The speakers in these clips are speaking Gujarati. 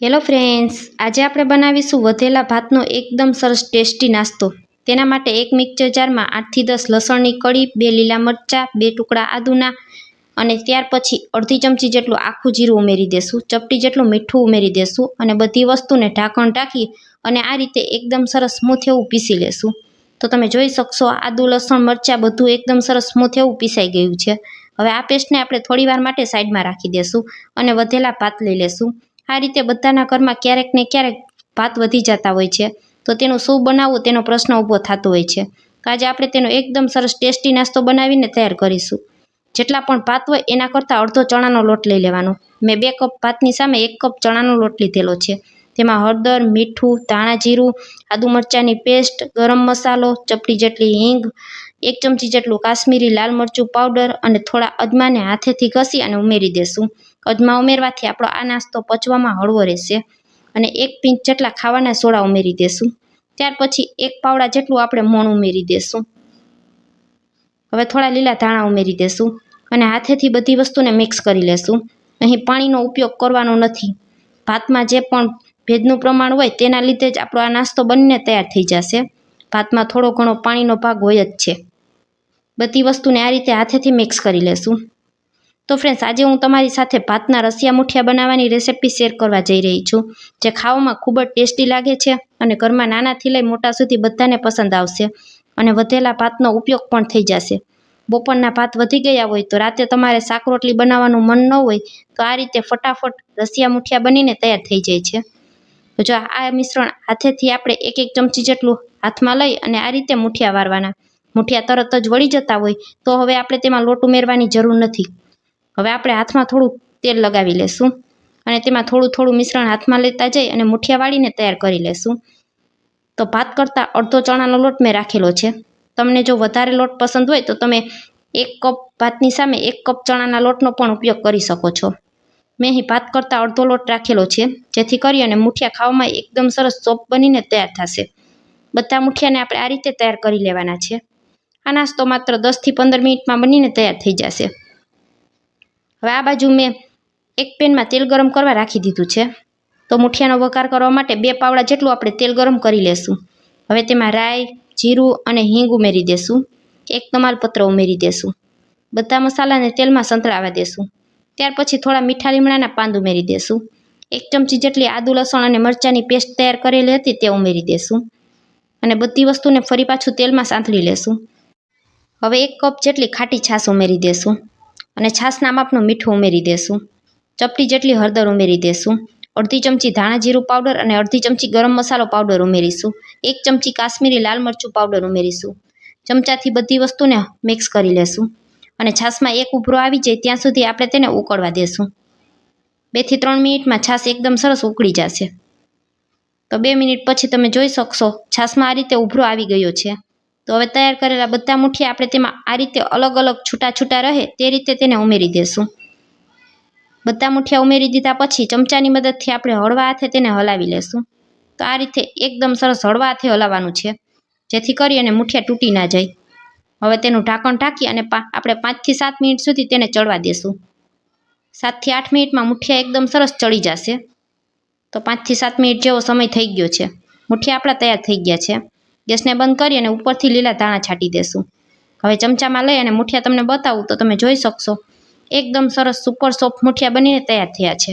હેલો ફ્રેન્ડ્સ, આજે આપણે બનાવીશું વધેલા ભાતનો એકદમ સરસ ટેસ્ટી નાસ્તો। તેના માટે એક મિક્સર જારમાં 8 થી 10 લસણની કળી, 2 લીલા મરચાં, 2 ટુકડા આદુના અને ત્યાર પછી અડધી ચમચી જેટલું આખું જીરું ઉમેરી દેશું, ચપટી જેટલું મીઠું ઉમેરી દેશું અને બધી વસ્તુને ઢાંકણ ઢાંકી અને આ રીતે એકદમ સરસ સ્મૂથ એવું પીસી લેશું। તો તમે જોઈ શકશો આદુ, લસણ, મરચાં બધું એકદમ સરસ સ્મૂથ એવું પીસાઈ ગયું છે। હવે આ પેસ્ટને આપણે થોડીવાર માટે સાઈડમાં રાખી દેશું અને વધેલા ભાત લઈ લેશું। આ રીતે બધાના ઘરમાં ક્યારેક ને ક્યારેક ભાત વધી જતા હોય છે, તો તેનું શું બનાવવું તેનો પ્રશ્ન ઊભો થતો હોય છે। તો આજે આપણે તેનો એકદમ સરસ ટેસ્ટી નાસ્તો બનાવીને તૈયાર કરીશું। જેટલા પણ ભાત હોય એના કરતાં અડધો ચણાનો લોટ લઈ લેવાનો। મેં 2 કપ ભાતની સામે 1 કપ ચણાનો લોટ લીધેલો છે। તેમાં હળદર, મીઠું, ધાણા જીરું, આદુ મરચાંની પેસ્ટ, ગરમ મસાલો, ચપટી જેટલી હિંગ, 1 ચમચી જેટલું કાશ્મીરી લાલ મરચું પાવડર અને થોડા અજમાને હાથેથી ઘસી અને ઉમેરી દેશું। અજમા ઉમેરવાથી આપણો આ નાસ્તો પચવામાં હળવો રહેશે અને 1 પિંચ જેટલા ખાવાના સોડા ઉમેરી દેશું। ત્યાર પછી 1 પાવડા જેટલું આપણે મોણ ઉમેરી દેશું। હવે થોડા લીલા ધાણા ઉમેરી દેશું અને હાથેથી બધી વસ્તુને મિક્સ કરી લેશું। અહીં પાણીનો ઉપયોગ કરવાનો નથી। ભાતમાં જે પણ ભેજનું પ્રમાણ હોય તેના લીધે જ આપણો આ નાસ્તો બનીને તૈયાર થઈ જશે। ભાતમાં થોડો ઘણો પાણીનો ભાગ હોય જ છે। બધી વસ્તુને આ રીતે હાથેથી મિક્સ કરી લેશું। તો ફ્રેન્ડ્સ, આજે હું તમારી સાથે ભાતના રસિયા મુઠિયા બનાવવાની રેસિપી શેર કરવા જઈ રહી છું, જે ખાવામાં ખૂબ જ ટેસ્ટી લાગે છે અને ઘરમાં નાનાથી લઈ મોટા સુધી બધાને પસંદ આવશે અને વધેલા ભાતનો ઉપયોગ પણ થઈ જશે। બપોરના ભાત વધી ગયા હોય તો રાતે તમારે શાક રોટલી બનાવવાનું મન ન હોય તો આ રીતે ફટાફટ રસિયા મુઠિયા બનીને તૈયાર થઈ જાય છે। તો જો આ મિશ્રણ હાથેથી આપણે 1 ચમચી જેટલું હાથમાં લઈ અને આ રીતે મુઠિયા વારવાના। મુઠિયા તરત જ વળી જતા હોય તો હવે આપણે તેમાં લોટ ઉમેરવાની જરૂર નથી। હવે આપણે હાથમાં થોડું તેલ લગાવી લેશું અને તેમાં થોડું થોડું મિશ્રણ હાથમાં લેતા જઈ અને મુઠિયા વાળીને તૈયાર કરી લેશું। તો ભાત કરતાં અડધો ચણાનો લોટ મેં રાખેલો છે। તમને જો વધારે લોટ પસંદ હોય તો તમે 1 કપ ભાતની સામે 1 કપ ચણાના લોટનો પણ ઉપયોગ કરી શકો છો। મેં અહીં ભાત કરતાં અડધો લોટ રાખેલો છે, જેથી કરી અને મુઠિયા ખાવામાં એકદમ સરસ સોફ્ટ બનીને તૈયાર થશે। બધા મુઠિયાને આપણે આ રીતે તૈયાર કરી લેવાના છે। આ નાસ્તો માત્ર 10 થી 15 મિનિટમાં બનીને તૈયાર થઈ જશે। હવે આ બાજુ મેં એક પેનમાં તેલ ગરમ કરવા રાખી દીધું છે। તો મુઠિયાનો વઘાર કરવા માટે 2 પાવડા જેટલું આપણે તેલ ગરમ કરી લેશું। હવે તેમાં રાઈ, જીરું અને હિંગ ઉમેરી દેશું। 1 તમાલપત્ર ઉમેરી દેશું। બધા મસાલાને તેલમાં સંતળાવા દેશું। ત્યાર પછી થોડા મીઠા લીમડાના પાન ઉમેરી દેશું। 1 ચમચી જેટલી આદુ, લસણ અને મરચાંની પેસ્ટ તૈયાર કરેલી હતી તે ઉમેરી દેશું અને બધી વસ્તુને ફરી પાછું તેલમાં સાંતળી લેશું। હવે 1 કપ જેટલી ખાટી છાશ ઉમેરી દેશું અને છાશના માપનું મીઠું ઉમેરી દેશું। ચપટી જેટલી હળદર ઉમેરી દેશું। અડધી ચમચી ધાણા જીરું પાવડર અને અડધી ચમચી ગરમ મસાલો પાવડર ઉમેરીશું। 1 ચમચી કાશ્મીરી લાલ મરચું પાવડર ઉમેરીશું। ચમચાથી બધી વસ્તુને મિક્સ કરી લેશું અને છાશમાં એક ઉભરો આવી જાય ત્યાં સુધી આપણે તેને ઉકળવા દેશું। 2 થી 3 મિનિટમાં છાશ એકદમ સરસ ઉકળી જશે। તો 2 મિનિટ પછી તમે જોઈ શકશો છાશમાં આ રીતે ઉભરો આવી ગયો છે। તો હવે તૈયાર કરેલા બધા મુઠિયા આપણે તેમાં આ રીતે અલગ અલગ છૂટા છૂટા રહે તે રીતે તેને ઉમેરી દેશું। બધા મુઠિયા ઉમેરી દીધા પછી ચમચાની મદદથી આપણે હળવા હાથે તેને હલાવી લેશું। તો આ રીતે એકદમ સરસ હળવા હાથે હલાવવાનું છે, જેથી કરી અને મુઠિયા તૂટી ના જાય। હવે તેનું ઢાંકણ ઢાંકી અને આપણે 5 થી 7 મિનિટ સુધી તેને ચડવા દેશું। 7 થી 8 મિનિટમાં મુઠિયા એકદમ સરસ ચડી જશે। તો 5 થી 7 મિનિટ જેવો સમય થઈ ગયો છે। મુઠિયા આપણા તૈયાર થઈ ગયા છે। ગેસને બંધ કરી અને ઉપરથી લીલા ધાણા છાંટી દેશું। હવે ચમચામાં લઈ અને મુઠિયા તમને બતાવું તો તમે જોઈ શકશો એકદમ સરસ સુપર સોફ્ટ મુઠિયા બનીને તૈયાર થયા છે।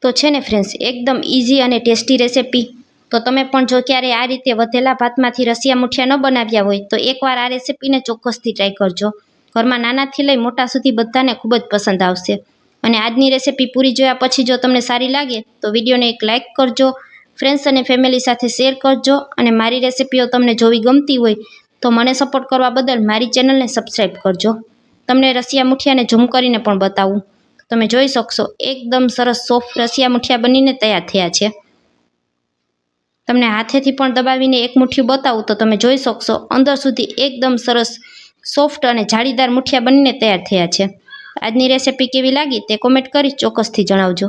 તો છે ને ફ્રેન્ડ્સ, એકદમ ઇઝી અને ટેસ્ટી રેસિપી। તો તમે પણ જો ક્યારે આ રીતે વધેલા ભાતમાંથી રસિયા મુઠિયા ન બનાવ્યા હોય તો એકવાર આ રેસિપીને ચોક્કસથી ટ્રાય કરજો। ઘરમાં નાનાથી લઈ મોટા સુધી બધાને ખૂબ જ પસંદ આવશે। અને આજની રેસિપી પૂરી જોયા પછી જો તમને સારી લાગે તો વિડીયોને એક લાઇક કરજો, ફ્રેન્ડ્સ અને ફેમિલી સાથે શેર કરજો અને મારી રેસિપીઓ તમને જોવી ગમતી હોય તો મને સપોર્ટ કરવા બદલ મારી ચેનલને સબસ્ક્રાઈબ કરજો। તમને રસિયા મુઠિયાને ઝૂમ કરીને પણ બતાવું। તમે જોઈ શકશો એકદમ સરસ સોફ્ટ રસિયા મુઠિયા બનીને તૈયાર થયા છે। તમને હાથેથી પણ દબાવીને એક મુઠ્ઠીયું બતાવું તો તમે જોઈ શકશો અંદર સુધી એકદમ સરસ સોફ્ટ અને જાળીદાર મુઠિયા બનીને તૈયાર થયા છે। આજની રેસિપી કેવી લાગી તે કોમેન્ટ કરી ચોક્કસથી જણાવજો।